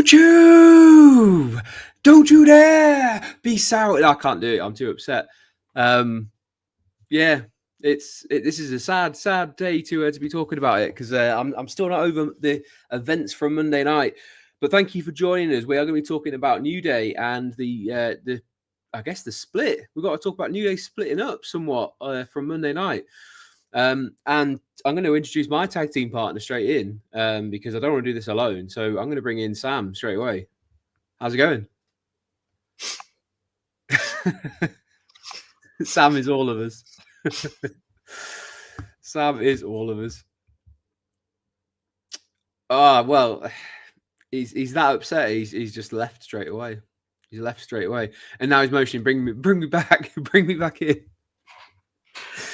YouTube! Don't you dare be sour. I can't do it. I'm too upset. Yeah, this is a sad day to be talking about it because I'm still not over the events from Monday night. But thank you for joining us. We are going to be talking about New Day and the I guess the split. We've got to talk about New Day splitting up somewhat from Monday night. And I'm going to introduce my tag team partner straight in because I don't want to do this alone. So I'm going to bring in Sam straight away. How's it going? Sam is all of us. Sam is all of us. Well, he's that upset. He's just left straight away. He's left straight away, and now he's motioning, bring me back, bring me back in.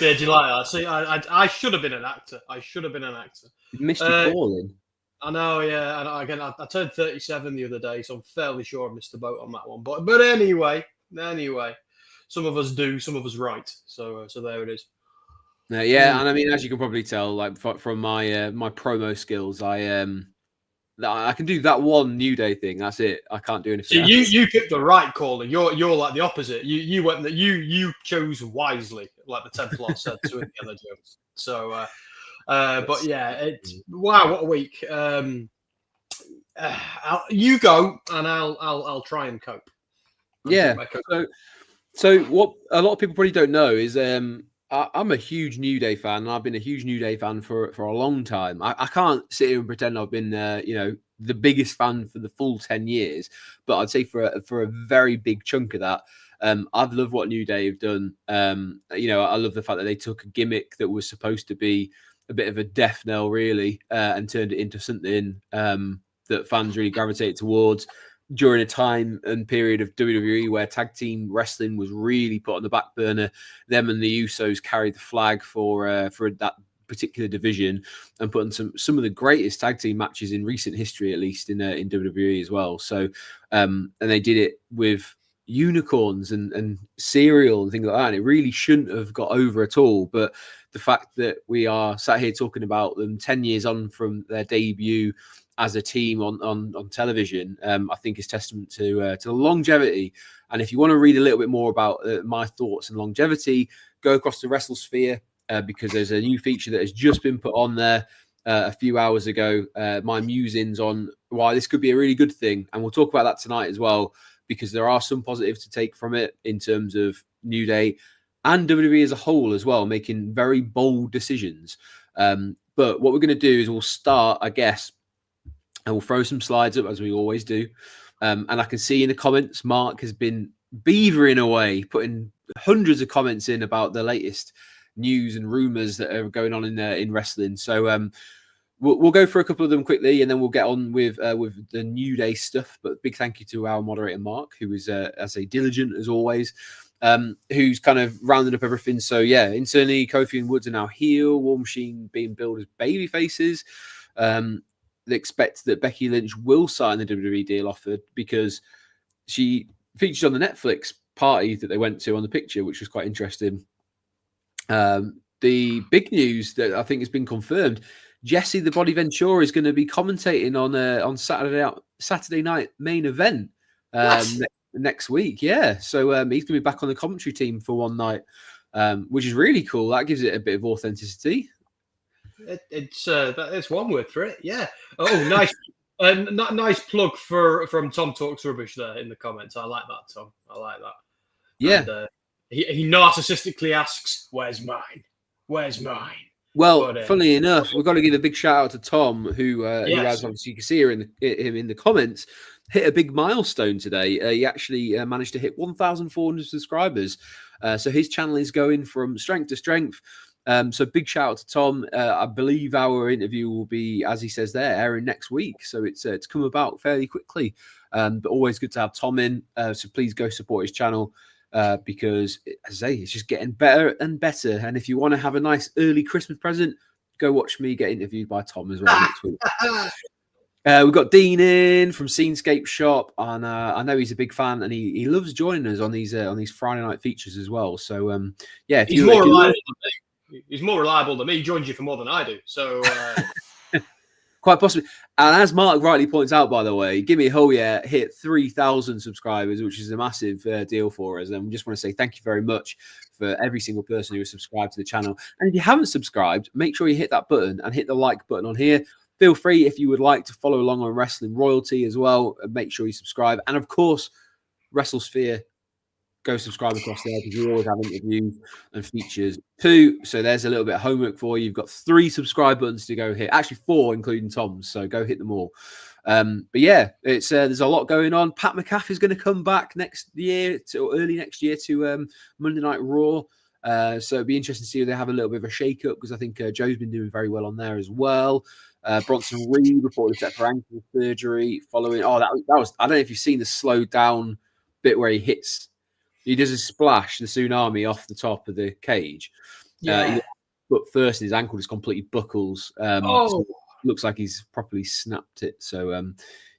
Yeah, do you like that? See, I should have been an actor. You missed your calling. I know, yeah. And again, I turned 37 the other day, so I'm fairly sure I missed the boat on that one. But anyway, some of us do, some of us write. So there it is. Yeah, and I mean, as you can probably tell, like from my my promo skills, I can do that one New Day thing. That's it. I can't do anything. So you picked the right calling. You're like the opposite. You went that you chose wisely, like the Templar said to Indiana Jones. So, but yeah, wow, what a week. You go, and I'll try and cope. So what a lot of people probably don't know is I'm a huge New Day fan, and I've been a huge New Day fan for a long time. I can't sit here and pretend I've been, the biggest fan for the full 10 years, but I'd say for a very big chunk of that, I've loved what New Day have done. I love the fact that they took a gimmick that was supposed to be a bit of a death knell, really, and turned it into something that fans really gravitated towards during a time and period of WWE where tag team wrestling was really put on the back burner. Them and the Usos carried the flag for that particular division and put on some of the greatest tag team matches in recent history, at least in WWE as well. So, and they did it with unicorns and cereal and things like that. And it really shouldn't have got over at all. But the fact that we are sat here talking about them 10 years on from their debut as a team on television, I think is testament to the longevity. And if you want to read a little bit more about my thoughts and longevity, go across to WrestleSphere because there's a new feature that has just been put on there a few hours ago. My musings on why this could be a really good thing, and we'll talk about that tonight as well because there are some positives to take from it in terms of New Day and WWE as a whole as well, making very bold decisions. But what we're going to do is we'll start, I guess. And we'll throw some slides up as we always do. And I can see in the comments, Mark has been beavering away, putting hundreds of comments in about the latest news and rumors that are going on in wrestling. So we'll go through a couple of them quickly, and then we'll get on with the New Day stuff. But big thank you to our moderator, Mark, who is as diligent as always, who's kind of rounded up everything. So yeah, internally, Kofi and Woods are now heel. War Machine being billed as baby faces. They expect that Becky Lynch will sign the WWE deal offered because she featured on the Netflix party that they went to on the picture, which was quite interesting. The big news that I think has been confirmed: Jesse the Body Ventura is going to be commentating on Saturday night main event next week. Yeah, so he's going to be back on the commentary team for one night, which is really cool. That gives it a bit of authenticity. It's one word for it. Yeah. Oh, nice. Nice plug from Tom Talks Rubbish there in the comments. I like that, Tom. I like that. Yeah. And, he narcissistically asks, "Where's mine? Where's mine?" Well, funnily enough, we've got to give a big shout out to Tom, who has, obviously, you can see him in the comments, hit a big milestone today. He actually managed to hit 1,400 subscribers. So his channel is going from strength to strength. So big shout out to Tom. I believe our interview will be, as he says there, airing next week. So it's come about fairly quickly. But always good to have Tom in. So please go support his channel because, as I say, it's just getting better and better. And if you want to have a nice early Christmas present, go watch me get interviewed by Tom as well next week. We've got Dean in from Scenescape Shop, and I know he's a big fan, and he loves joining us on these Friday night features as well. So yeah, he's more reliable than me. He joins you for more than I do. So Quite possibly. And as Mark rightly points out, by the way, Gimme Hoya hit 3,000 subscribers, which is a massive deal for us. And we just want to say thank you very much for every single person who has subscribed to the channel. And if you haven't subscribed, make sure you hit that button and hit the like button on here. Feel free, if you would like, to follow along on Wrestling Royalty as well. Make sure you subscribe. And of course, WrestleSphere, go subscribe across there because we always have interviews and features too. So there's a little bit of homework for you. You've got 3 subscribe buttons to go hit. Actually 4, including Tom's. So go hit them all. But yeah, it's there's a lot going on. Pat McAfee's going to come back next year to early next year to Monday Night Raw. So it'd be interesting to see if they have a little bit of a shake-up because I think Joe's been doing very well on there as well. Bronson Reed reported set for ankle surgery following. Oh, that was. I don't know if you've seen the slowed down bit where he hits. He does a splash, the tsunami off the top of the cage. Yeah. But first, his ankle just completely buckles. So looks like he's properly snapped it. So,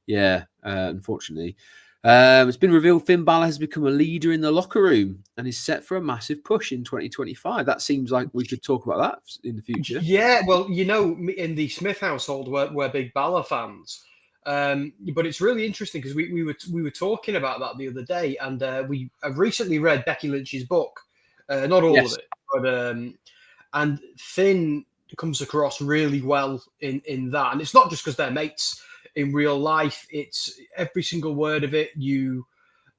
yeah, unfortunately. It's been revealed Finn Balor has become a leader in the locker room and is set for a massive push in 2025. That seems like we could talk about that in the future. Yeah, well, you know, in the Smith household, we're big Balor fans. But it's really interesting because we were talking about that the other day, and I've recently read Becky Lynch's book, not all of it, but and Finn comes across really well in that, and it's not just because they're mates in real life; it's every single word of it. You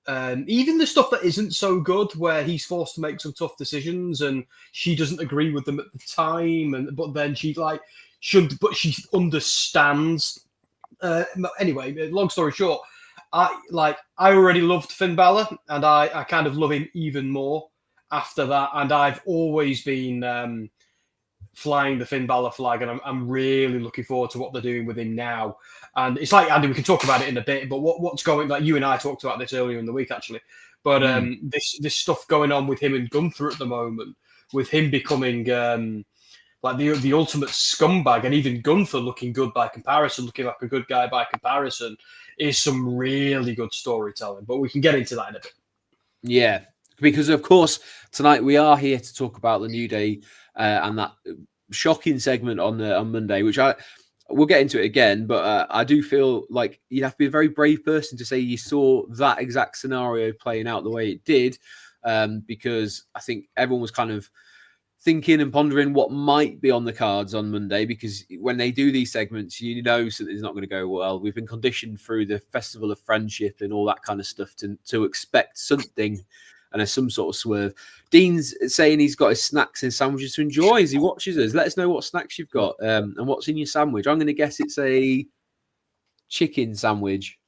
even the stuff that isn't so good, where he's forced to make some tough decisions, and she doesn't agree with them at the time, but then she understands. Anyway, long story short, I already loved Finn Balor, and I kind of love him even more after that. And I've always been flying the Finn Balor flag, and I'm really looking forward to what they're doing with him now. And it's like, Andy, we can talk about it in a bit, but what's going, like you and I talked about this earlier in the week actually, but this stuff going on with him and Gunther at the moment, with him becoming like the ultimate scumbag, and even Gunther looking good by comparison, looking like a good guy by comparison, is some really good storytelling. But we can get into that in a bit. Yeah, because of course tonight we are here to talk about the New Day and that shocking segment on Monday, which we'll get into it again. But I do feel like you'd have to be a very brave person to say you saw that exact scenario playing out the way it did, because I think everyone was kind of thinking and pondering what might be on the cards on Monday, because when they do these segments, you know something's not going to go well. We've been conditioned through the Festival of Friendship and all that kind of stuff to expect something and some sort of swerve. Dean's saying he's got his snacks and sandwiches to enjoy as he watches us. Let us know what snacks you've got and what's in your sandwich. I'm going to guess it's a chicken sandwich.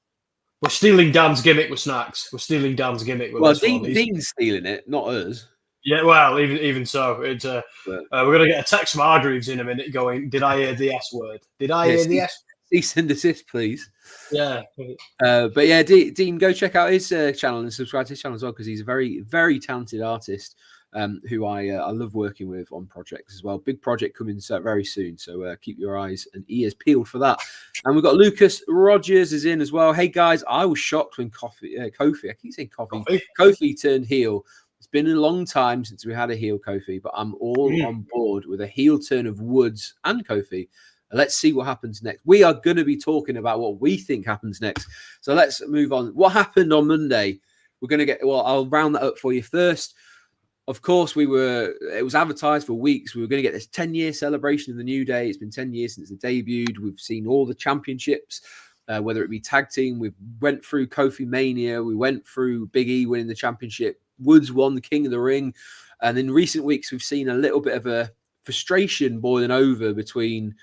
We're stealing Dan's gimmick with snacks. We're stealing Dan's gimmick with this one. Dean's stealing it, not us. Yeah, well, even so, it's we're gonna get a text from Hargreaves in a minute going, "Did I hear the S word? Did I hear the S?" Cease and desist, please. Yeah. But yeah, Dean, go check out his channel and subscribe to his channel as well, because he's a very, very talented artist who I love working with on projects as well. Big project coming very soon, so keep your eyes and ears peeled for that. And we've got Lucas Rogers is in as well. Hey guys, I was shocked when Kofi, I keep saying Kofi turned heel. It's been a long time since we had a heel Kofi, but I'm all on board with a heel turn of Woods and Kofi. Let's see what happens next. We are going to be talking about what we think happens next. So let's move on. What happened on Monday? We're going to get, well, I'll round that up for you first. Of course, it was advertised for weeks. We were going to get this 10-year celebration of the New Day. It's been 10 years since it debuted. We've seen all the championships, whether it be tag team. We went through Kofi Mania. We went through Big E winning the championship. Woods won the King of the Ring. And in recent weeks, we've seen a little bit of a frustration boiling over between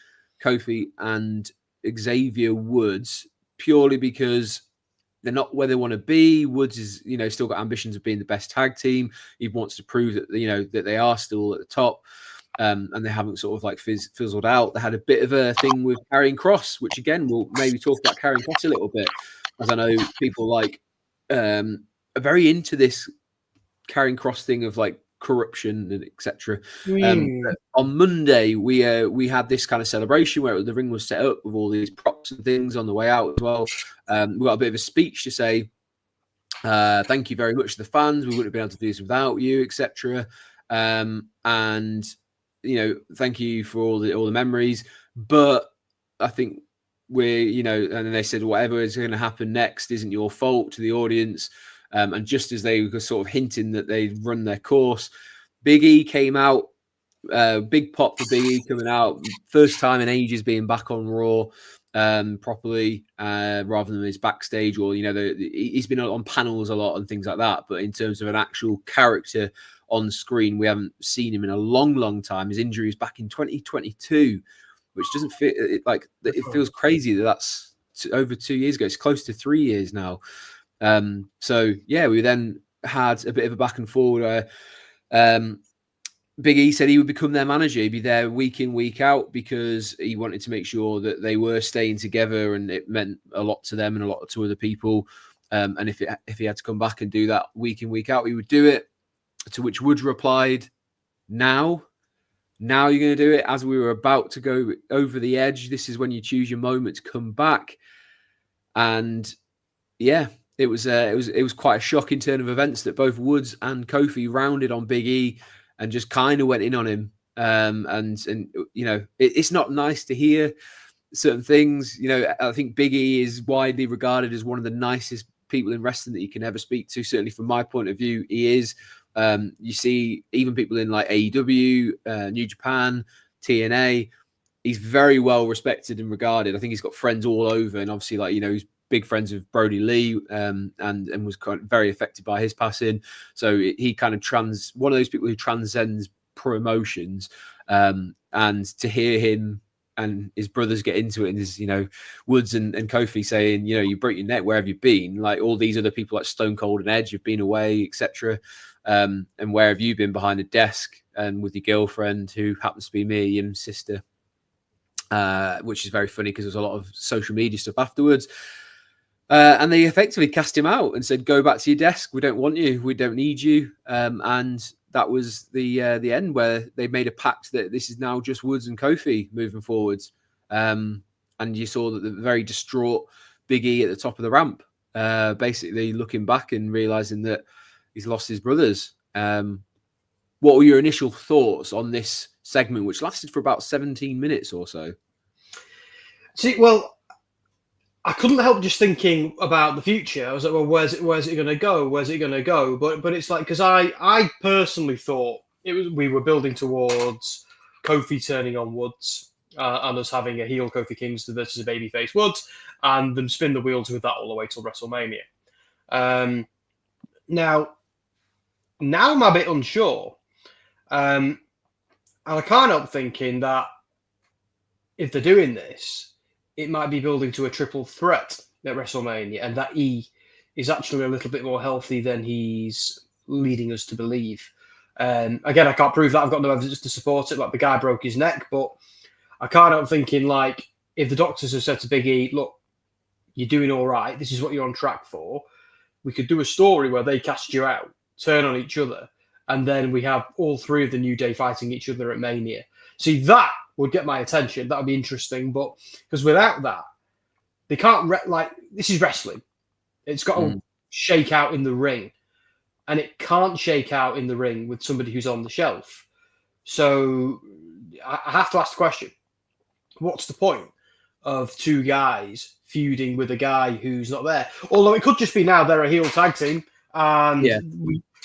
Kofi and Xavier Woods, purely because they're not where they want to be. Woods is, still got ambitions of being the best tag team. He wants to prove that, that they are still at the top, and they haven't sort of like fizzled out. They had a bit of a thing with Karrion Kross, which again, we'll maybe talk about Karrion Kross a little bit, as I know people are very into this Karrion Kross thing of like corruption and etc. On Monday, we had this kind of celebration where the ring was set up with all these props and things on the way out as well. We got a bit of a speech to say thank you very much to the fans. We wouldn't have been able to do this without you, etc. And thank you for all the memories. But I think and they said whatever is going to happen next isn't your fault to the audience. And just as they were sort of hinting that they'd run their course, Big E came out. Big pop for Big E coming out. First time in ages being back on Raw properly, rather than his backstage or, he's been on panels a lot and things like that. But in terms of an actual character on screen, we haven't seen him in a long, long time. His injury is back in 2022, which doesn't feel like it feels crazy that that's over 2 years ago. It's close to 3 years now. So yeah, we then had a bit of a back and forward. Big E said he would become their manager. He'd be there week in, week out, because he wanted to make sure that they were staying together, and it meant a lot to them and a lot to other people. And if he had to come back and do that week in, week out, he would do it. To which Woods replied, Now you're going to do it as we were about to go over the edge. This is when you choose your moment to come back." And yeah, it was quite a shocking turn of events that both Woods and Kofi rounded on Big E and just kind of went in on him. And it's not nice to hear certain things. I think Big E is widely regarded as one of the nicest people in wrestling that you can ever speak to. Certainly from my point of view, he is. You see even people in like AEW, New Japan, TNA, he's very well respected and regarded. I think he's got friends all over, and obviously he's big friends with Brody Lee, and was kind of very affected by his passing. So he kind of one of those people who transcends promotions. And to hear him and his brothers get into it, and his, Woods and Kofi saying, you broke your neck, where have you been? Like all these other people like Stone Cold and Edge have been away, etc. And where have you been behind a desk and with your girlfriend, who happens to be me and sister? Which is very funny because there's a lot of social media stuff afterwards. And they effectively cast him out and said, "Go back to your desk. We don't want you. We don't need you." And that was the end, where they made a pact that this is now just Woods and Kofi moving forwards. And you saw that the very distraught Big E at the top of the ramp, basically looking back and realizing that he's lost his brothers. What were your initial thoughts on this segment, which lasted for about 17 minutes or so? See, well, I couldn't help just thinking about the future. I was like, well, where's it going to go? Where's it going to go? But it's like, because I personally thought we were building towards Kofi turning on Woods, and us having a heel Kofi Kingston versus a babyface Woods, and them spin the wheels with that all the way till WrestleMania. Now I'm a bit unsure. And I can't help thinking that if they're doing this, it might be building to a triple threat at WrestleMania, and that E is actually a little bit more healthy than he's leading us to believe. Again, I can't prove that. I've got no evidence to support it. Like, the guy broke his neck, but I can't help thinking, like, if the doctors have said to Big E, "Look, you're doing all right. This is what you're on track for," we could do a story where they cast you out, turn on each other, and then we have all three of the New Day fighting each other at Mania. See, that would get my attention. That would be interesting. But because without that, they can't this is wrestling. It's got to shake out in the ring, and it can't shake out in the ring with somebody who's on the shelf. So I have to ask the question: what's the point of two guys feuding with a guy who's not there? Although it could just be now they're a heel tag team, and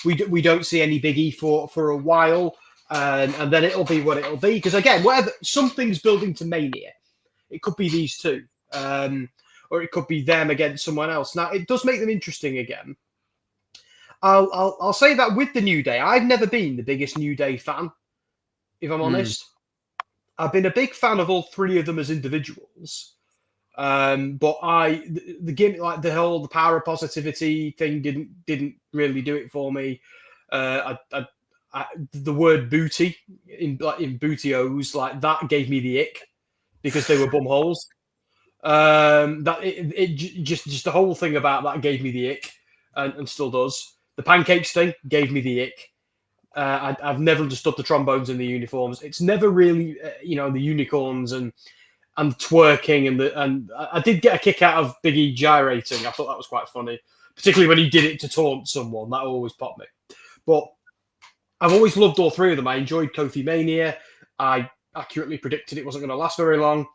we don't see any Big E for a while. And then it'll be what it'll be. Because again, whatever, something's building to Mania. It could be these two, or it could be them against someone else. Now, it does make them interesting again. I'll say that with the New Day, I've never been the biggest New Day fan, if I'm honest. I've been a big fan of all three of them as individuals, but the gimmick, like the power of positivity thing, didn't really do it for me. The word booty in bootios, like that, gave me the ick because they were bum holes. Just the whole thing about that gave me the ick, and still does. The pancakes thing gave me the ick. I've never understood the trombones in the uniforms. It's never really, the unicorns and twerking and I did get a kick out of Big E gyrating. I thought that was quite funny, particularly when he did it to taunt someone. That always popped me. But I've always loved all three of them. I enjoyed Kofi Mania. I accurately predicted it wasn't going to last very long.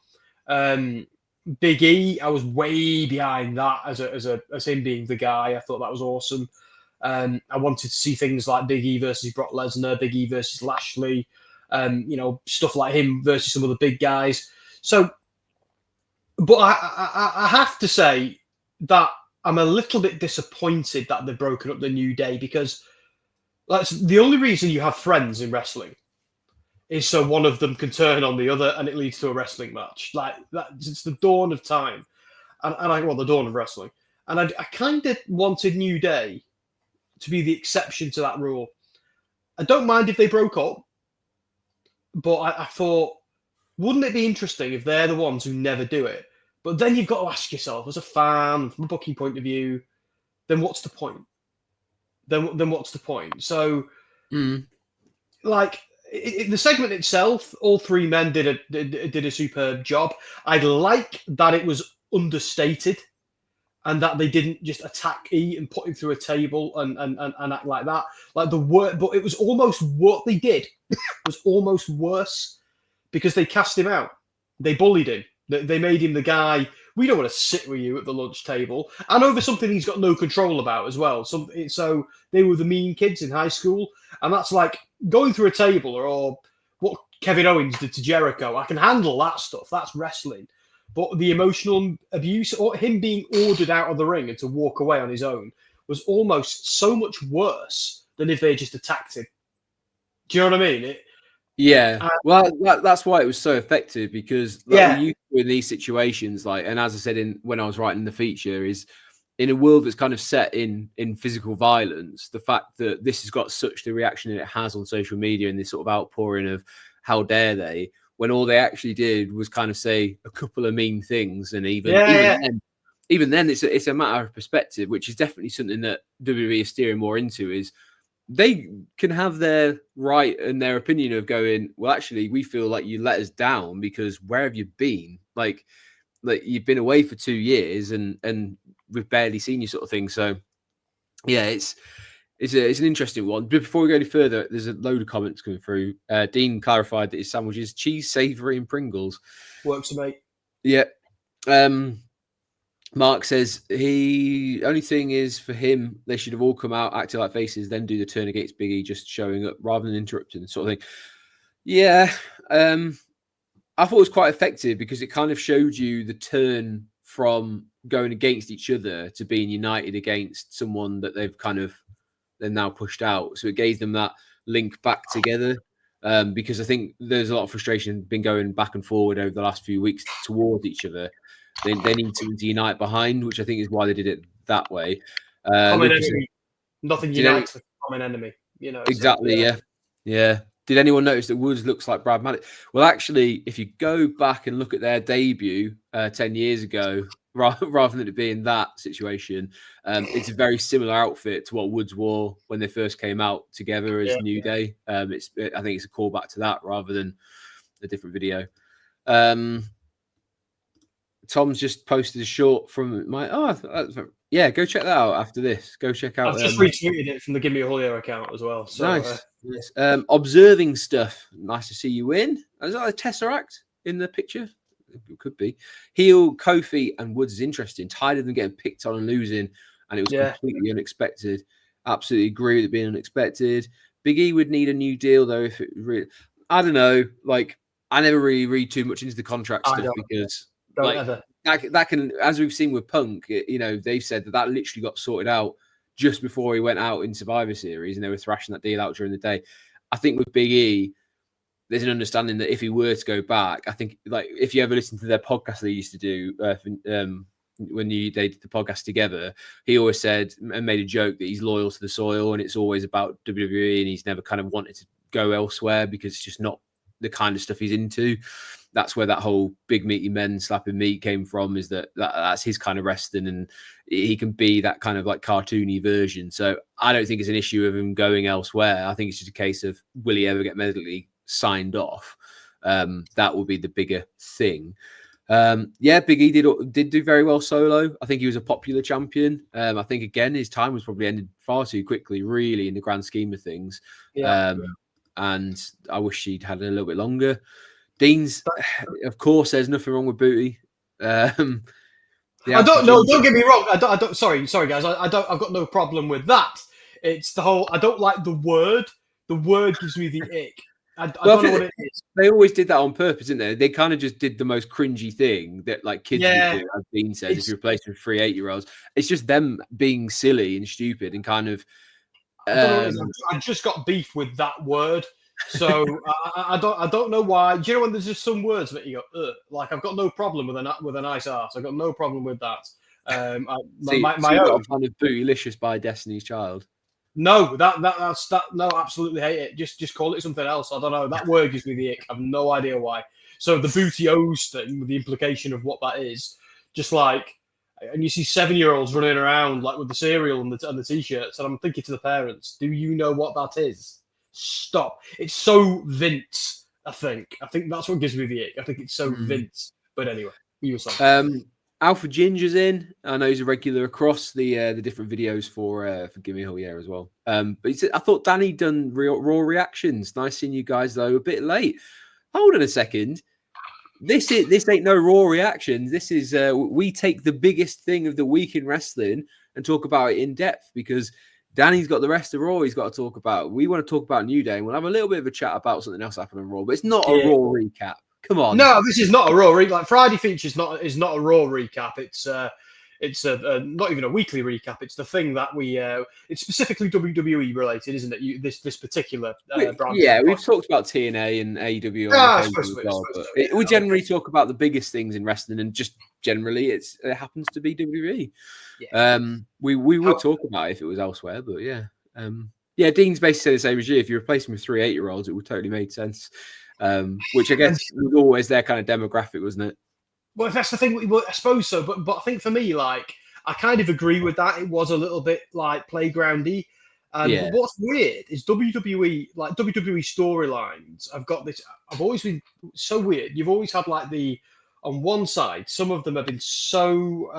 Big E, I was way behind that as him being the guy. I thought that was awesome. I wanted to see things like Big E versus Brock Lesnar, Big E versus Lashley, stuff like him versus some of the big guys. So, but I have to say that I'm a little bit disappointed that they've broken up the New Day, because that's the only reason you have friends in wrestling is so one of them can turn on the other and it leads to a wrestling match. Like that, it's the dawn of time, the dawn of wrestling. And I kind of wanted New Day to be the exception to that rule. I don't mind if they broke up, but I thought, wouldn't it be interesting if they're the ones who never do it? But then you've got to ask yourself, as a fan, from a booking point of view, then what's the point? Then what's the point? So, the segment itself, all three men did a superb job. I like that it was understated, and that they didn't just attack E and put him through a table and act like that. Like the word, but it was almost what they did was almost worse, because they cast him out. They bullied him. They made him the guy. We don't want to sit with you at the lunch table, and over something he's got no control about as well. So they were the mean kids in high school, and that's like going through a table, or what Kevin Owens did to Jericho. I can handle that stuff. That's wrestling. But the emotional abuse, or him being ordered out of the ring and to walk away on his own, was almost so much worse than if they just attacked him. Do you know what I mean? Well, that's why it was so effective, because you in these situations, and as I said when I was writing the feature, is in a world that's kind of set in physical violence, the fact that this has got such the reaction that it has on social media and this sort of outpouring of how dare they, when all they actually did was kind of say a couple of mean things, and even then it's a matter of perspective, which is definitely something that WWE is steering more into. Is they can have their right and their opinion of going, well, actually, we feel like you let us down because where have you been? Like you've been away for 2 years and we've barely seen you, sort of thing. So yeah, it's an interesting one. But before we go any further, there's a load of comments coming through. Dean clarified that his sandwich is cheese, savoury, and Pringles. Works for me. Yeah. Mark says only thing is for him, they should have all come out, acting like faces, then do the turn against Big E, just showing up rather than interrupting, sort of thing. Yeah. I thought it was quite effective because it kind of showed you the turn from going against each other to being united against someone that they're now pushed out. So it gave them that link back together, because I think there's a lot of frustration been going back and forward over the last few weeks towards each other. They need to unite behind, which I think is why they did it that way. Common enemy. Nothing unites a common enemy. Exactly, so, yeah. Did anyone notice that Woods looks like Brad Maddox? Well, actually, if you go back and look at their debut 10 years ago, rather than it being that situation, it's a very similar outfit to what Woods wore when they first came out together as New Day. I think it's a callback to that rather than a different video. Tom's just posted a short from my. Go check that out after this. Go check out. I've just retweeted it from the Give Me a Julio account as well. So, nice. Observing stuff. Nice to see you win. Is that a Tesseract in the picture? It could be. Heel, Kofi, and Woods is interesting. Tired of them getting picked on and losing, and it was completely unexpected. Absolutely agree with it being unexpected. Big E would need a new deal though. If it really, I don't know. I never really read too much into the contract stuff because. That can, as we've seen with Punk, they've said that literally got sorted out just before he went out in Survivor Series, and they were thrashing that deal out during the day. I think with Big E, there's an understanding that if he were to go back, I think if you ever listen to their podcast they used to do when they did the podcast together, he always said and made a joke that he's loyal to the soil and it's always about WWE, and he's never kind of wanted to go elsewhere because it's just not the kind of stuff he's into. That's where that whole big meaty men slapping meat came from, is that's his kind of wrestling, and he can be that kind of cartoony version. So I don't think it's an issue of him going elsewhere. I think it's just a case of, will he ever get medically signed off? That will be the bigger thing. Big E did do very well solo. I think he was a popular champion. I think, again, his time was probably ended far too quickly, really, in the grand scheme of things. And I wish he'd had a little bit longer. Dean's, of course, there's nothing wrong with Booty. I don't know. Don't get me wrong. I don't. Sorry, guys. I don't. I've got no problem with that. It's the whole. I don't like the word. The word gives me the ick. I don't know what it is. They always did that on purpose, didn't they? They kind of just did the most cringy thing that like kids would do, as Dean says, if you replace them with 3 8-year-olds. It's just them being silly and stupid and kind of. I just got beef with that word. So I don't know why. Do you know when there's just some words that you go, ugh, like I've got no problem with a nice ass. I've got no problem with that. My own kind of Bootylicious by Destiny's Child. No, that's no, absolutely hate it. Just call it something else. I don't know. That word gives me the ick. I have no idea why. So the booty O's thing, with the implication of what that is, just like, and you see 7-year-olds running around like with the cereal and the t-shirts, and I'm thinking to the parents, do you know what that is? Stop. It's so Vince, I think. I think that's what gives me the ick. I think it's so Vince. But anyway, you were saying. Alpha Ginger's in. I know he's a regular across the different videos for Gimme Hell Yeah as well. But he said, I thought Danny done raw reactions. Nice seeing you guys though. A bit late. Hold on a second. This ain't no raw reactions. This is we take the biggest thing of the week in wrestling and talk about it in depth because Danny's got the rest of Raw he's got to talk about. We want to talk about New Day and we'll have a little bit of a chat about something else happening on Raw, but it's not a Raw recap. Come on. No, this is not a Raw recap. Like Friday feature is not a Raw recap. It's a not even a weekly recap. It's the thing that we it's specifically WWE related, isn't it? This particular brand. Yeah, we've talked about TNA and AEW. We generally talk about the biggest things in wrestling, and just generally it happens to be WWE. Yeah. We would talk about it if it was elsewhere, but yeah. Yeah, Dean's basically said the same as you. If you replace them with 3 8-year-olds, it would totally make sense. Which I guess was always their kind of demographic, wasn't it? Well, if that's the thing, I suppose so. But I think for me, like, I kind of agree with that. It was a little bit like playgroundy. But what's weird is WWE storylines. I've always been so weird. You've always had like on one side, some of them have been so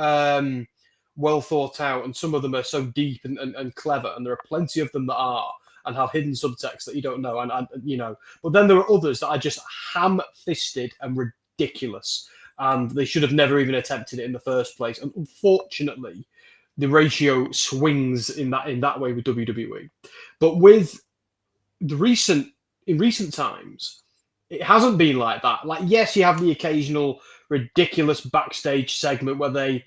well thought out, and some of them are so deep and clever, and there are plenty of them that are. And have hidden subtext that you don't know, and you know. But then there are others that are just ham-fisted and ridiculous, and they should have never even attempted it in the first place. And unfortunately, the ratio swings in that way with WWE. But with in recent times, it hasn't been like that. Like, yes, you have the occasional ridiculous backstage segment where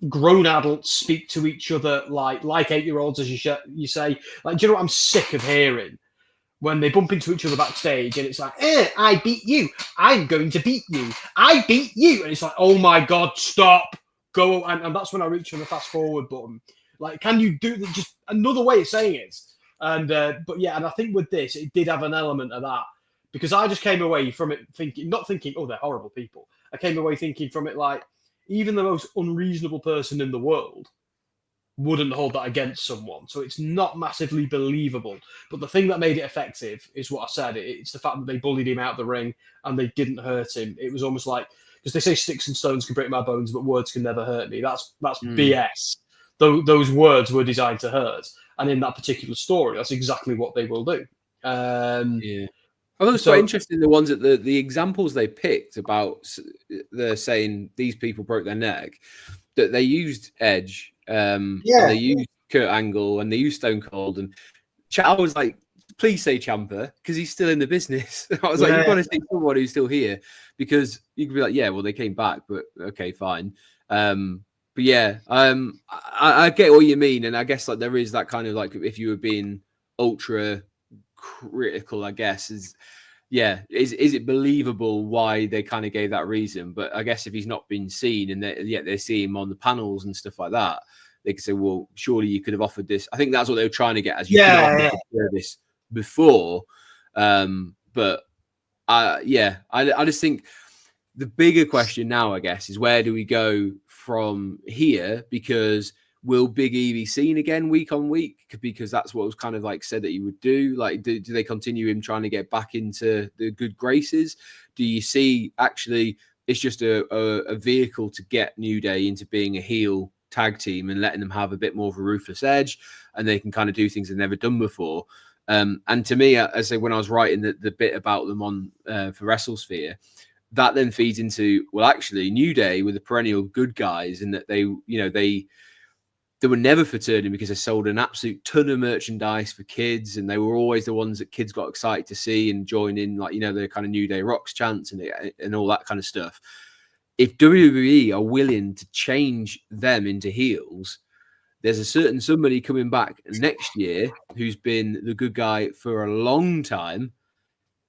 grown adults speak to each other like 8-year-olds, as you say. Like, do you know what I'm sick of hearing? When they bump into each other backstage and it's like, I beat you. I'm going to beat you. I beat you. And it's like, oh my God, stop. Go. And that's when I reach for the fast forward button. Like, can you do just another way of saying it? And but yeah, and I think with this, it did have an element of that. Because I just came away from it not thinking, oh, they're horrible people. I came away thinking from it like, even the most unreasonable person in the world wouldn't hold that against someone. So it's not massively believable. But the thing that made it effective is what I said. It's the fact that they bullied him out of the ring and they didn't hurt him. It was almost like, because they say sticks and stones can break my bones, but words can never hurt me. That's BS. Those words were designed to hurt. And in that particular story, that's exactly what they will do. Yeah. I thought it was quite interesting, the ones that the examples they picked about they're saying these people broke their neck, that they used Edge, and they used Kurt Angle, and they used Stone Cold, and I was like, please say Ciampa, because he's still in the business. I was like, you've got to see someone who's still here, because you could be like, yeah, well, they came back, but okay, fine. But yeah, I get what you mean, and I guess like there is that kind of like, if you were being ultra critical, I guess, is it believable why they kind of gave that reason? But I guess if he's not been seen and they see him on the panels and stuff like that, they could say, well, surely you could have offered this. I think that's what they were trying to get, as you could have offered this service before. But I just think the bigger question now, I guess, is where do we go from here? Because will Big E be seen again week on week? Because that's what was kind of like said that he would do. Like, do they continue him trying to get back into the good graces? Do you see actually it's just a vehicle to get New Day into being a heel tag team and letting them have a bit more of a ruthless edge, and they can kind of do things they've never done before? And to me, I say when I was writing the bit about them on for WrestleSphere, that then feeds into, well, actually, New Day were the perennial good guys in that they were never for turning because they sold an absolute ton of merchandise for kids, and they were always the ones that kids got excited to see and join in, like, the kind of New Day Rocks chants and all that kind of stuff. If WWE are willing to change them into heels, there's a certain somebody coming back next year who's been the good guy for a long time.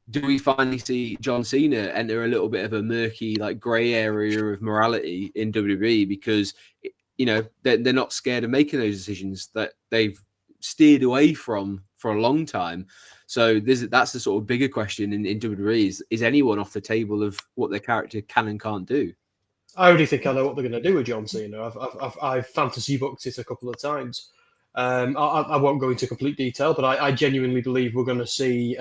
Do we finally see John Cena enter a little bit of a murky, like, grey area of morality in WWE because, they're not scared of making those decisions that they've steered away from for a long time? So that's the sort of bigger question in WWE is anyone off the table of what their character can and can't do? I already think I know what they're going to do with John Cena. I've fantasy booked it a couple of times. I won't go into complete detail, but I genuinely believe we're going to see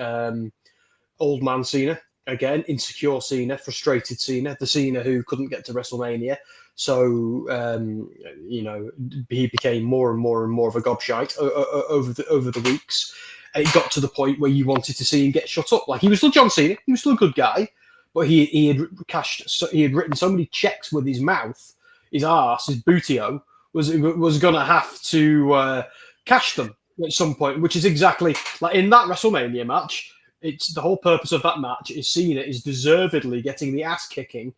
old man Cena again, insecure Cena, frustrated Cena, the Cena who couldn't get to WrestleMania. So, he became more and more and more of a gobshite over the weeks. It got to the point where you wanted to see him get shut up. Like, he was still John Cena, he was still a good guy, but he had written so many checks with his mouth, his arse, his bootio was going to have to cash them at some point, which is exactly like in that WrestleMania match. It's the whole purpose of that match is Cena is deservedly getting the ass kicking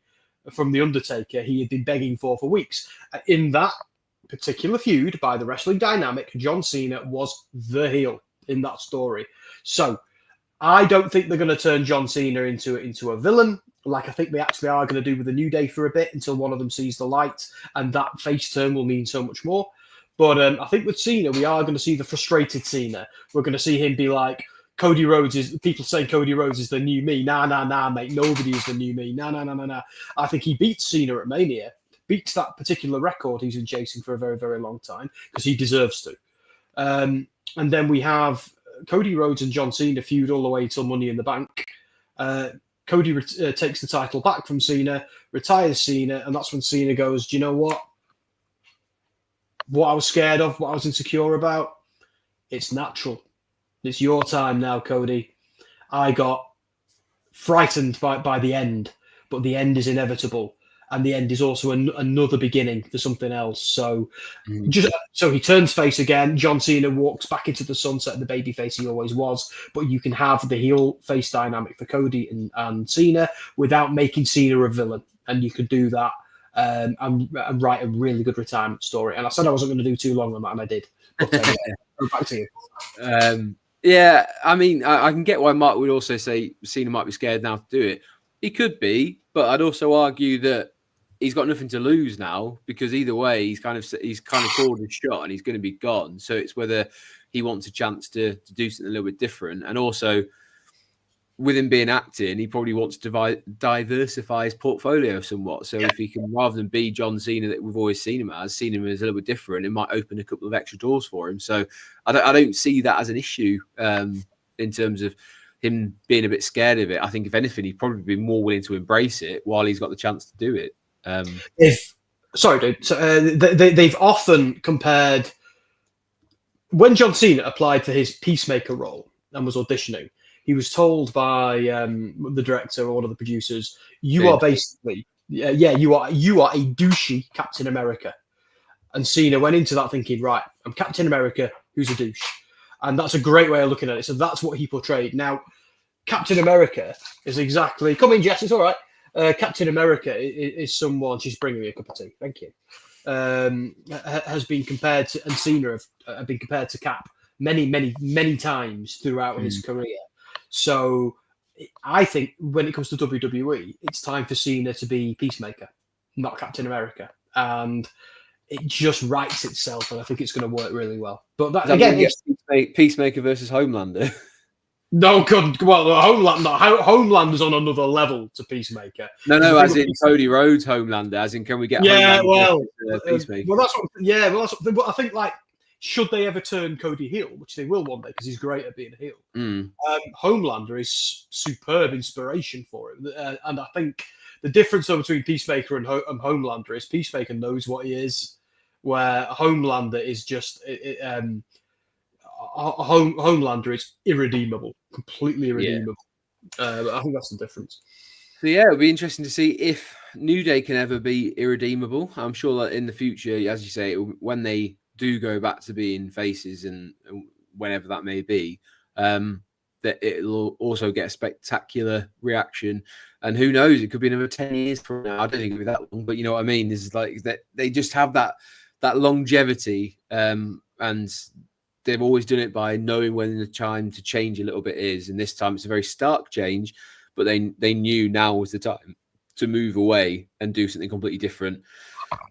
from The Undertaker he had been begging for weeks. In that particular feud, by the wrestling dynamic, John Cena was the heel in that story. So I don't think they're going to turn John Cena into a villain, like I think they actually are going to do with the New Day for a bit until one of them sees the light, and that face turn will mean so much more. But I think with Cena, we are going to see the frustrated Cena. We're going to see him be like, Cody Rhodes is, people saying Cody Rhodes is the new me. Nah, mate. Nobody is the new me. Nah. I think he beats Cena at Mania, beats that particular record he's been chasing for a very, very long time because he deserves to. And then we have Cody Rhodes and John Cena feud all the way till Money in the Bank. Cody takes the title back from Cena, retires Cena, and that's when Cena goes, do you know what? What I was scared of, what I was insecure about, it's natural. It's your time now, Cody. I got frightened by the end, but the end is inevitable. And the end is also another beginning for something else. So so he turns face again. John Cena walks back into the sunset, the babyface he always was. But you can have the heel face dynamic for Cody and Cena without making Cena a villain. And you could do that and write a really good retirement story. And I said I wasn't going to do too long on that, and I did. But anyway, back to you. Yeah, I mean, I can get why Mark would also say Cena might be scared now to do it. He could be, but I'd also argue that he's got nothing to lose now because either way, he's kind of called his shot and he's going to be gone. So it's whether he wants a chance to do something a little bit different, and also with him being acting, he probably wants to diversify his portfolio somewhat. So if he can, rather than be John Cena that we've always seen him as a little bit different, it might open a couple of extra doors for him. So I don't see that as an issue in terms of him being a bit scared of it. I think if anything, he'd probably be more willing to embrace it while he's got the chance to do it. They've often compared when John Cena applied for his Peacemaker role and was auditioning. He was told by the director or one of the producers, "You are basically, you are a douchey Captain America." And Cena went into that thinking, right, I'm Captain America, who's a douche, and that's a great way of looking at it. So that's what he portrayed. Now, Captain America is exactly. Come in, Jess. It's all right. Captain America is someone. She's bringing me a cup of tea. Thank you. Has been compared to, and Cena have been compared to Cap many times throughout his career. So I think when it comes to WWE, it's time for Cena to be Peacemaker, not Captain America. And it just writes itself, and I think it's going to work really well. But that again, Peacemaker versus Homelander. No, good. Well, Homelander's on another level to Peacemaker. No, as in Cody Rhodes Homelander. As in, can we get? Peacemaker? Well, that's what I think. Like, should they ever turn Cody heel, which they will one day because he's great at being a heel, Homelander is superb inspiration for him. And I think the difference between Peacemaker and Homelander is Peacemaker knows what he is, where Homelander is just Homelander is irredeemable, completely Yeah. irredeemable. I think that's the difference. So yeah, it'll be interesting to see if New Day can ever be irredeemable. I'm sure that in the future, as you say, when they do go back to being faces and whenever that may be, that it'll also get a spectacular reaction. And who knows, it could be another 10 years from now. I don't think it'll be that long, but you know what I mean? Is like that they just have that longevity, and they've always done it by knowing when the time to change a little bit is. And this time it's a very stark change. But they knew now was the time to move away and do something completely different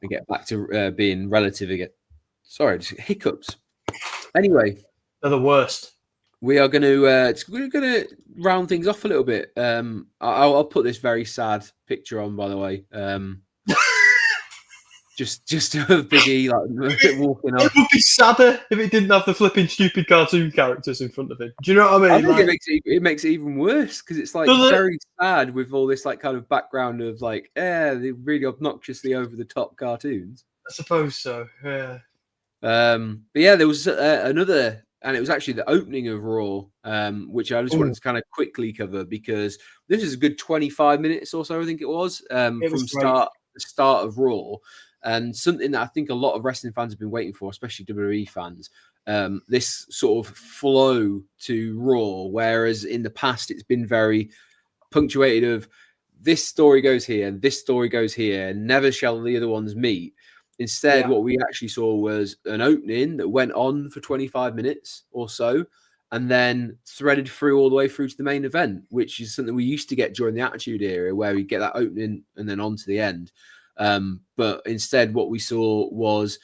and get back to being relative again. Sorry, just hiccups. Anyway, they're the worst. We are going to round things off a little bit. I'll put this very sad picture on, by the way. Just of Biggie like walking off. It would be sadder if it didn't have the flipping stupid cartoon characters in front of him. Do you know what I mean? I think it makes it even worse because it's like very sad with all this like kind of background of like, the really obnoxiously over the top cartoons. I suppose so. Yeah. But yeah, there was another, and it was actually the opening of Raw, which I just wanted to kind of quickly cover because this is a good 25 minutes or so. I think it was from start of Raw. And something that I think a lot of wrestling fans have been waiting for, especially WWE fans, this sort of flow to Raw, whereas in the past it's been very punctuated of this story goes here, and this story goes here, and never shall the other ones meet. Instead, what we actually saw was an opening that went on for 25 minutes or so, and then threaded through all the way through to the main event, which is something we used to get during the Attitude Era, where we get that opening and then on to the end. But instead, what we saw was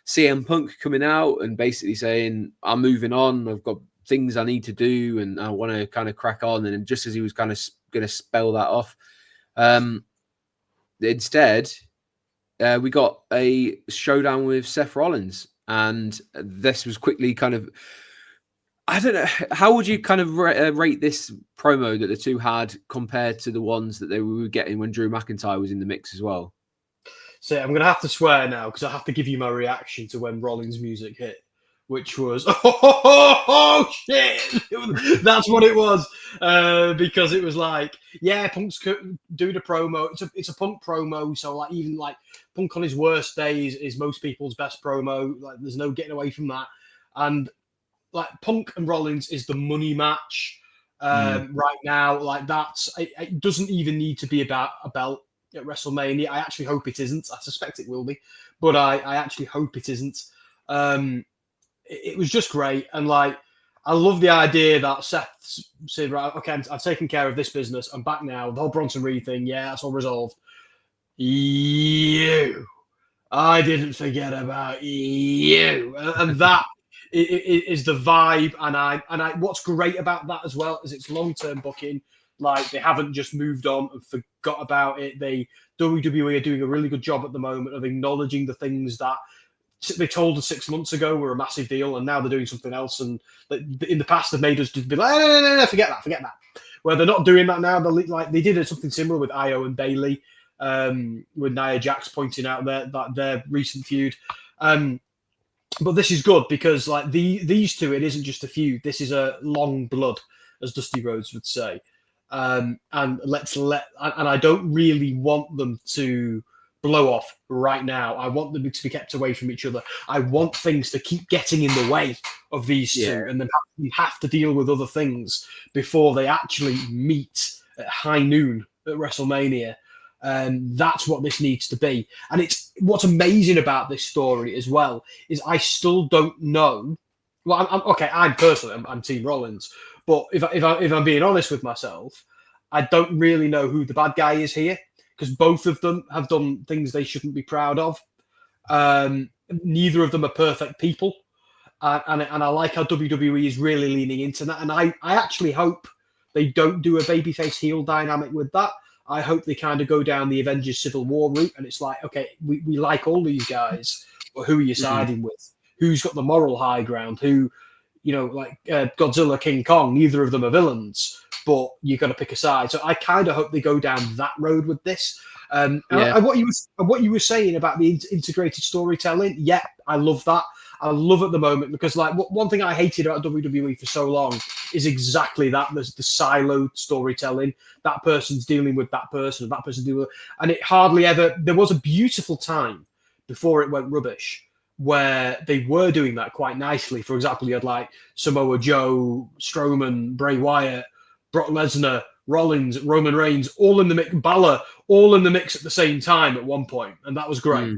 CM Punk coming out and basically saying, I'm moving on. I've got things I need to do and I want to kind of crack on. And just as he was kind of going to spell that off, instead, we got a showdown with Seth Rollins. And this was quickly kind of, I don't know, how would you kind of rate this promo that the two had compared to the ones that they were getting when Drew McIntyre was in the mix as well? So I'm going to have to swear now because I have to give you my reaction to when Rollins' music hit, which was, oh shit! That's what it was. Because it was like, yeah, Punk's doing a promo. It's a Punk promo. So like even like Punk on his worst days is most people's best promo. Like there's no getting away from that. And like Punk and Rollins is the money match right now. Like it doesn't even need to be about a belt at WrestleMania. I actually hope it isn't. I suspect it will be, but I actually hope it isn't. It was just great, and like I love the idea that Seth said, right, okay, I've taken care of this business. I'm back now. The whole Bronson Reed thing, yeah, that's all resolved. I didn't forget about you, and that is the vibe. And I what's great about that as well is it's long-term booking. Like they haven't just moved on and forgot about it. WWE are doing a really good job at the moment of acknowledging the things that they told us 6 months ago were a massive deal, and now they're doing something else. And in the past, they've made us just be like, no, forget that. Where they're not doing that now. They did something similar with Io and Bayley, with Nia Jax pointing out their recent feud. But this is good because like these two, it isn't just a feud. This is a long blood, as Dusty Rhodes would say. And I don't really want them to blow off right now. I want them to be kept away from each other. I want things to keep getting in the way of these two, and then we have to deal with other things before they actually meet at high noon at WrestleMania. That's what this needs to be. And it's what's amazing about this story as well is I still don't know. Well, I'm Team Rollins. But if I'm being honest with myself, I don't really know who the bad guy is here because both of them have done things they shouldn't be proud of. Neither of them are perfect people. And I like how WWE is really leaning into that. And I actually hope they don't do a babyface heel dynamic with that. I hope they kind of go down the Avengers Civil War route. And it's like, okay, we like all these guys, but who are you siding with? Who's got the moral high ground? Who... like Godzilla, King Kong, neither of them are villains, but you got to pick a side. So I kind of hope they go down that road with this. And what you were saying about the integrated storytelling, yeah, I love that. I love at the moment because like one thing I hated about WWE for so long is exactly that. There's the siloed storytelling. That person's dealing with that person, that person's dealing with, and it hardly ever. There was a beautiful time before it went rubbish where they were doing that quite nicely. For example, you had like Samoa Joe, Strowman, Bray Wyatt, Brock Lesnar, Rollins, Roman Reigns, all in the mix, Balor, all in the mix at the same time at one point, and that was great.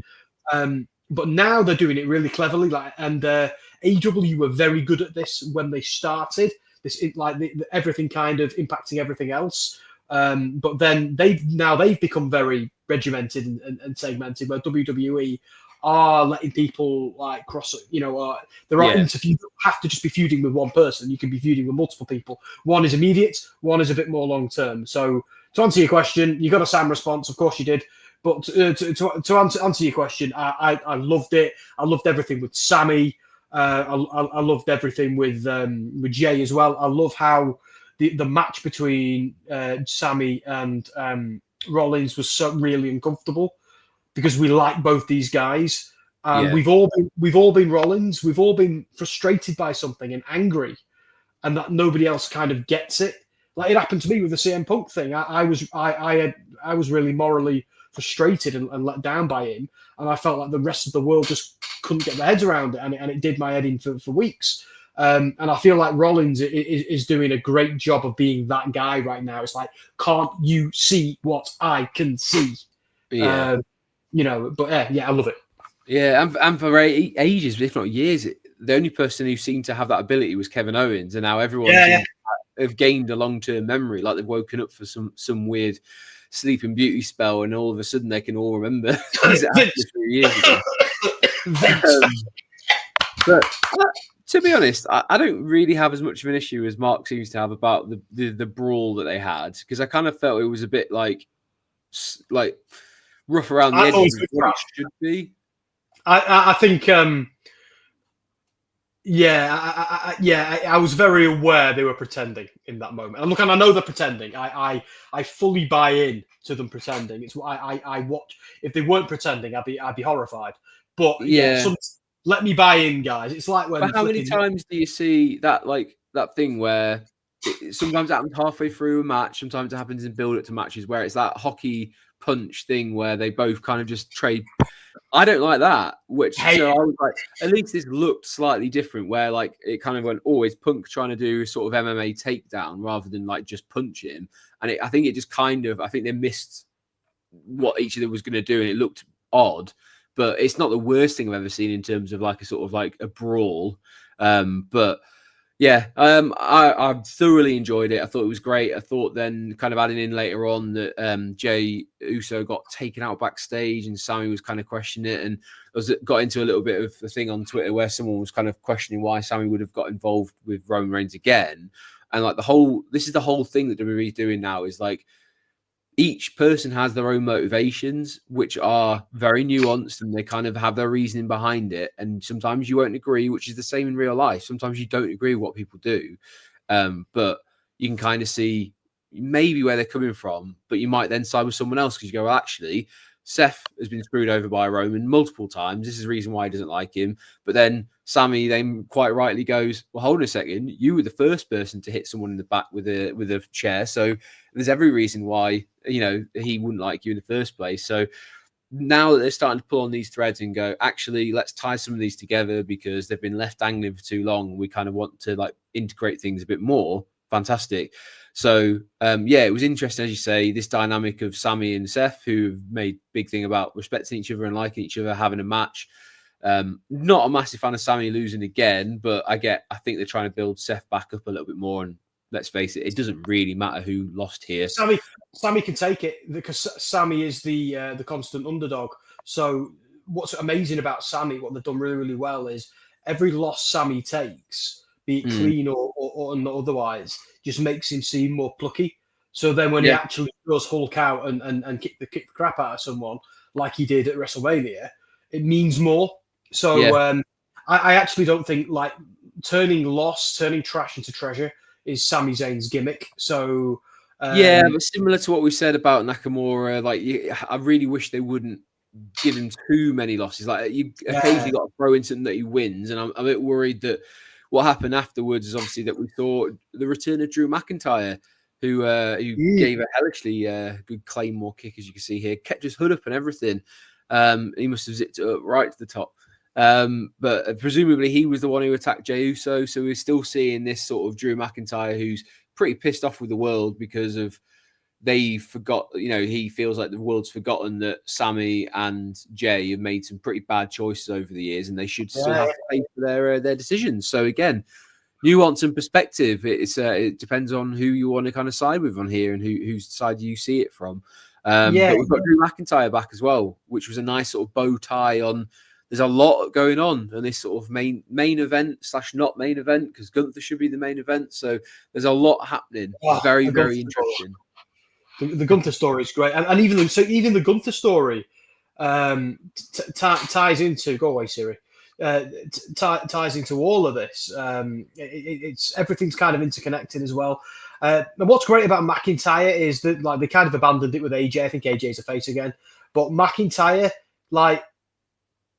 But now they're doing it really cleverly. Like, and AEW were very good at this when they started. Everything kind of impacting everything else. But then they've become very regimented and segmented. Where WWE are letting people like cross. There are interviews. You don't have to just be feuding with one person. You can be feuding with multiple people. One is immediate. One is a bit more long term. So to answer your question, you got a Sam response. Of course you did. But to answer your question, I loved it. I loved everything with Sami. I loved everything with Jay as well. I love how the match between Sami and Rollins was so really uncomfortable because we like both these guys. We've all been Rollins. We've all been frustrated by something and angry, and that nobody else kind of gets it. Like it happened to me with the CM Punk thing. I was really morally frustrated and let down by him, and I felt like the rest of the world just couldn't get their heads around it, and it did my head in for weeks. And I feel like Rollins is doing a great job of being that guy right now. It's like, can't you see what I can see? Yeah. I love it. Yeah, and for ages, if not years, the only person who seemed to have that ability was Kevin Owens, and now everyone have gained a long-term memory, like they've woken up for some weird Sleeping Beauty spell, and all of a sudden they can all remember things that happened 3 years ago. But to be honest, I don't really have as much of an issue as Mark seems to have about the brawl that they had, because I kind of felt it was a bit like rough around the edges of what it should be. I think, I was very aware they were pretending in that moment. And look, and I know they're pretending. I fully buy in to them pretending. It's what I watch. If they weren't pretending, I'd be horrified. But let me buy in, guys. It's like when. But how many times do you see that thing where it sometimes happens halfway through a match, sometimes it happens in build-up to matches where it's that hockey punch thing where they both kind of just trade. I don't like that. So I was like, at least this looked slightly different, where like it kind of went, it's Punk trying to do sort of MMA takedown rather than like just punch him. And I think they missed what each of them was going to do, and it looked odd. But it's not the worst thing I've ever seen in terms of like a sort of like a brawl. But yeah, I thoroughly enjoyed it. I thought it was great. I thought then kind of adding in later on that Jay Uso got taken out backstage and Sami was kind of questioning it, and got into a little bit of a thing on Twitter where someone was kind of questioning why Sami would have got involved with Roman Reigns again. And like this is the whole thing that WWE is doing now, is like each person has their own motivations, which are very nuanced, and they kind of have their reasoning behind it. And sometimes you won't agree, which is the same in real life. Sometimes you don't agree with what people do. But you can kind of see maybe where they're coming from, but you might then side with someone else because you go, well, actually, Seth has been screwed over by Roman multiple times. This is the reason why he doesn't like him. But then Sami then quite rightly goes, well, hold on a second. You were the first person to hit someone in the back with a chair. So there's every reason why, he wouldn't like you in the first place. So now that they're starting to pull on these threads and go, actually, let's tie some of these together because they've been left dangling for too long. We kind of want to like integrate things a bit more. Fantastic. So, it was interesting, as you say, this dynamic of Sami and Seth, who have made big thing about respecting each other and liking each other, having a match. Not a massive fan of Sami losing again, but I think they're trying to build Seth back up a little bit more. And let's face it doesn't really matter who lost here. Sami can take it because Sami is the constant underdog. So what's amazing about Sami, what they've done really, really well is every loss Sami takes, be it clean or otherwise, just makes him seem more plucky. So then when he actually does Hulk out and kick the crap out of someone like he did at WrestleMania, it means more. So I actually don't think like turning trash into treasure is Sami Zayn's gimmick. So but similar to what we said about Nakamura, like I really wish they wouldn't give him too many losses. Like you occasionally got to throw in something that he wins, and I'm a bit worried that what happened afterwards is obviously that we saw the return of Drew McIntyre, who gave a hellishly good Claymore kick, as you can see here, kept his hood up and everything. He must have zipped it up right to the top. But presumably he was the one who attacked Jey Uso, so we're still seeing this sort of Drew McIntyre who's pretty pissed off with the world because of they forgot, he feels like the world's forgotten that Sami and Jey have made some pretty bad choices over the years, and they should still have to pay for their decisions. So again, nuance and perspective. It depends on who you want to kind of side with on here and whose side you see it from. But we've got Drew McIntyre back as well, which was a nice sort of bow tie on. There's a lot going on this sort of main event / not main event, because Gunther should be the main event. So there's a lot happening. It's very interesting. The Gunther story is great, and even the Gunther story ties into go away Siri. Ties into all of this. It's everything's kind of interconnected as well. And what's great about McIntyre is that they kind of abandoned it with AJ. I think AJ's a face again, but McIntyre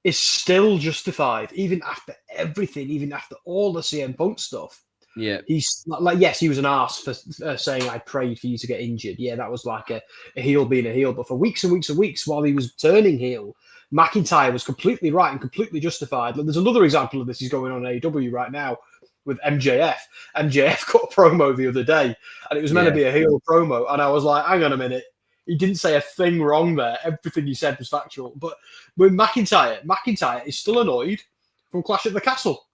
is still justified even after everything, even after all the CM Punk stuff. Yeah, he's yes, he was an arse for saying I prayed for you to get injured. Yeah, that was like a heel being a heel. But for weeks and weeks and weeks while he was turning heel, McIntyre was completely right and completely justified. There's another example of this. He's going on AEW right now with MJF. MJF got a promo the other day, and it was meant to be a heel promo. And I was like, hang on a minute. He didn't say a thing wrong there. Everything he said was factual. But with McIntyre is still annoyed from Clash at the Castle.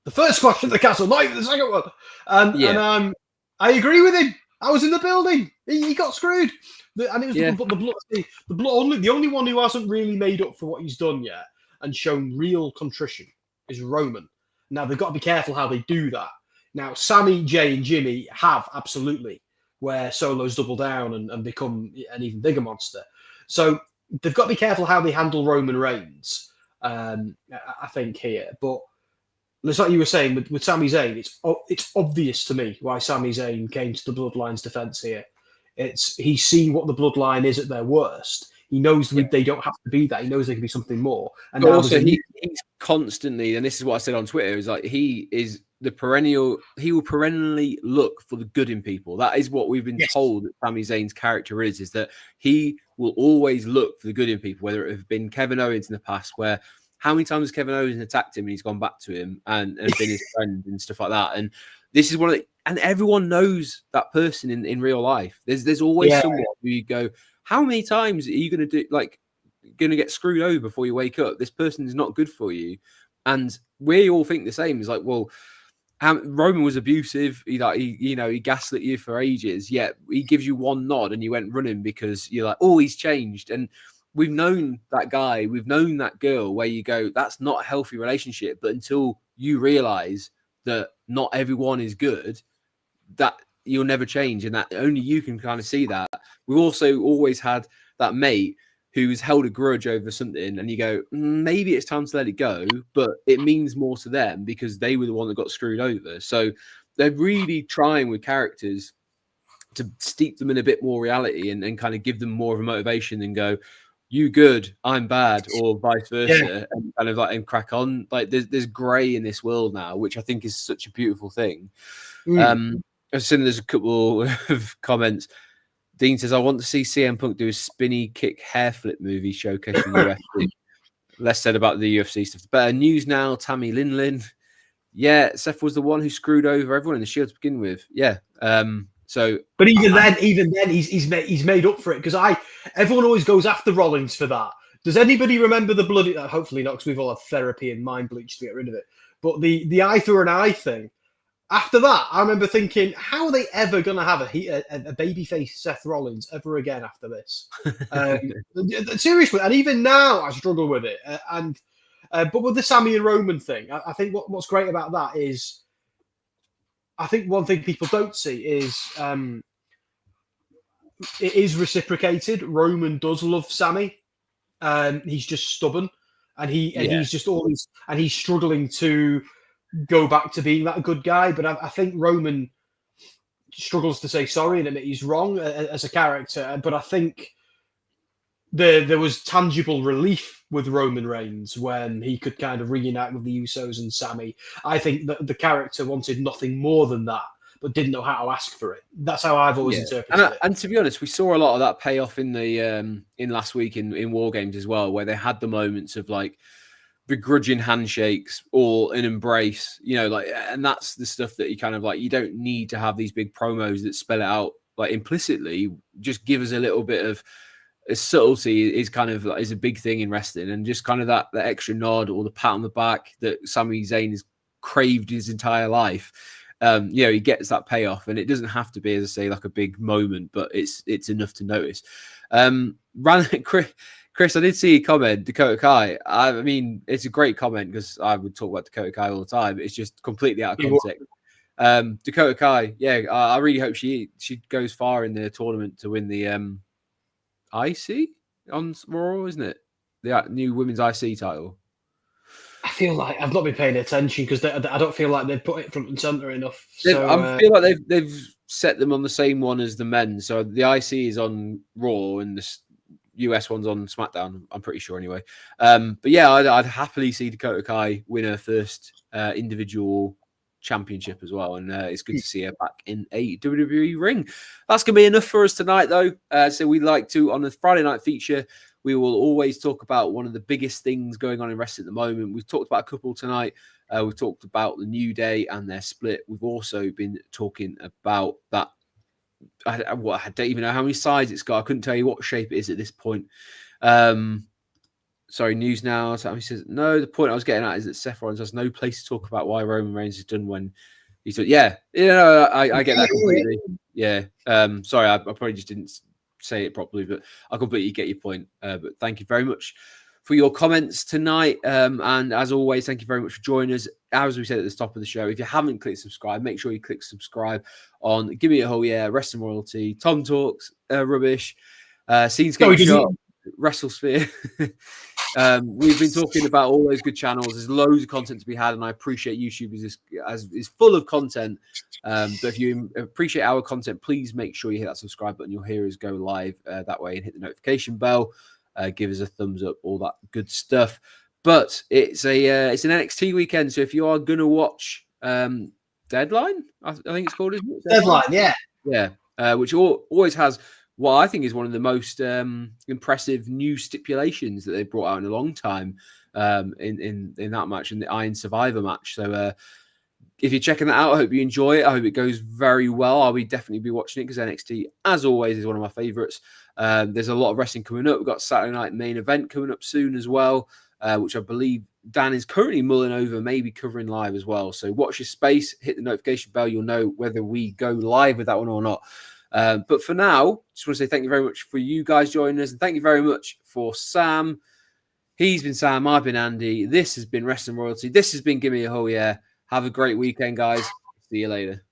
The first Clash at the Castle, not even the second one. And I agree with him. I was in the building. He got screwed. And it was the only one who hasn't really made up for what he's done yet and shown real contrition is Roman. Now, they've got to be careful how they do that. Now, Sami, Jey, and Jimmy have, absolutely, where Solo's double down and become an even bigger monster. So they've got to be careful how they handle Roman Reigns, I think, here. But it's like you were saying with Sami Zayn, it's obvious to me why Sami Zayn came to the Bloodline's defense here. He's seen what the Bloodline is at their worst. He knows they don't have to be that. He knows they can be something more. And but also, he's constantly, and this is what I said on Twitter, is like he will perennially look for the good in people. That is what we've been told that Sami Zayn's character is that he will always look for the good in people, whether it have been Kevin Owens in the past, where how many times has Kevin Owens attacked him and he's gone back to him and been his friend and stuff like that. And this is and everyone knows that person in real life. There's always someone who you go, how many times are you going to get screwed over before you wake up? This person is not good for you. And we all think the same. It's like, well, Roman was abusive. He gaslit you for ages. Yet he gives you one nod and you went running because you're like, oh, he's changed. And we've known that guy, we've known that girl where you go, that's not a healthy relationship. But until you realize that not everyone is good, that you'll never change. And that only you can kind of see that. We've also always had that mate who's held a grudge over something and you go, maybe it's time to let it go, but it means more to them because they were the one that got screwed over. So they're really trying with characters to steep them in a bit more reality and kind of give them more of a motivation and go, you good, I'm bad, or vice versa, and kind of and crack on. Like there's grey in this world now, which I think is such a beautiful thing. I've seen there's a couple of comments. Dean says, I want to see CM Punk do a spinny kick hair flip movie showcasing the UFC. Less said about the UFC stuff. Better news now, Tammy Linlin. Yeah, Seth was the one who screwed over everyone in the Shield to begin with. Yeah. But even then, he's made up for it because everyone always goes after Rollins for that. Does anybody remember the bloody? Hopefully not, because we've all had therapy and mind bleach to get rid of it. But the eye for an eye thing. After that, I remember thinking, how are they ever going to have a babyface Seth Rollins ever again after this? Seriously, and even now I struggle with it. But with the Sami and Roman thing, I think what's great about that is, I think one thing people don't see is it is reciprocated. Roman does love Sami. He's just stubborn, and he's just always he's struggling to go back to being that good guy. But I think Roman struggles to say sorry and admit he's wrong as a character. But I think there was tangible relief with Roman Reigns when he could kind of reunite with the Usos and Sami. I think that the character wanted nothing more than that, but didn't know how to ask for it. That's how I've always interpreted it. And to be honest, we saw a lot of that payoff in the in last week in War Games as well, where they had the moments of like begrudging handshakes or an embrace, and that's the stuff that you kind of like. You don't need to have these big promos that spell it out like implicitly. Just give us a little bit of subtlety is kind of is a big thing in wrestling, and just kind of that extra nod or the pat on the back that Sami Zayn has craved his entire life. He gets that payoff, and it doesn't have to be, as I say, like a big moment, but it's enough to notice. Chris, I did see a comment, Dakota Kai. I mean, it's a great comment because I would talk about Dakota Kai all the time. It's just completely out of context. Dakota Kai, I really hope she goes far in the tournament to win the IC on Raw, isn't it? The new women's IC title. I feel like I've not been paying attention because I don't feel like they've put it front and center enough. I feel like they've set them on the same one as the men. So the IC is on Raw and the US one's on SmackDown. I'm pretty sure anyway. But yeah, I'd happily see Dakota Kai win her first individual championship as well, and it's good to see her back in a WWE ring. That's gonna be enough for us tonight, though. So we'd like to, on the Friday night feature, we will always talk about one of the biggest things going on in wrestling at the moment. We've talked about a couple tonight. We've talked about the New Day and their split. We've also been talking about that. I don't even know how many sides it's got. I couldn't tell you what shape it is at this point. Sorry, news now. Sammy says, no, the point I was getting at is that Seth Rollins has no place to talk about why Roman Reigns has done when he's done. Yeah, I get that completely. Yeah. Sorry, I probably just didn't say it properly, but I completely get your point. But thank you very much for your comments tonight. And as always, thank you very much for joining us. As we said at the top of the show, if you haven't clicked subscribe, make sure you click subscribe on Give Me a Whole Yeah, Wrestling Royalty, Tom Talks, Rubbish, Scenescape Shop, WrestleSphere. We've been talking about all those good channels. There's loads of content to be had, and I appreciate YouTube is full of content. But if you appreciate our content, please make sure you hit that subscribe button. You'll hear us go live that way, and hit the notification bell. Give us a thumbs up, all that good stuff. But it's an NXT weekend, so if you are gonna watch Deadline, I think it's called, isn't it? Deadline, yeah, which always has what I think is one of the most impressive new stipulations that they've brought out in a long time in that match, in the Iron Survivor match. So if you're checking that out, I hope you enjoy it. I hope it goes very well. I'll definitely be watching it because NXT, as always, is one of my favorites. There's a lot of wrestling coming up. We've got Saturday Night Main Event coming up soon as well, which I believe Dan is currently mulling over, maybe covering live as well. So watch your space, hit the notification bell. You'll know whether we go live with that one or not. But for now, just want to say thank you very much for you guys joining us. And thank you very much for Sam. He's been Sam. I've been Andy. This has been Wrestling Royalty. This has been Give Me a Whole Yeah. Have a great weekend, guys. See you later.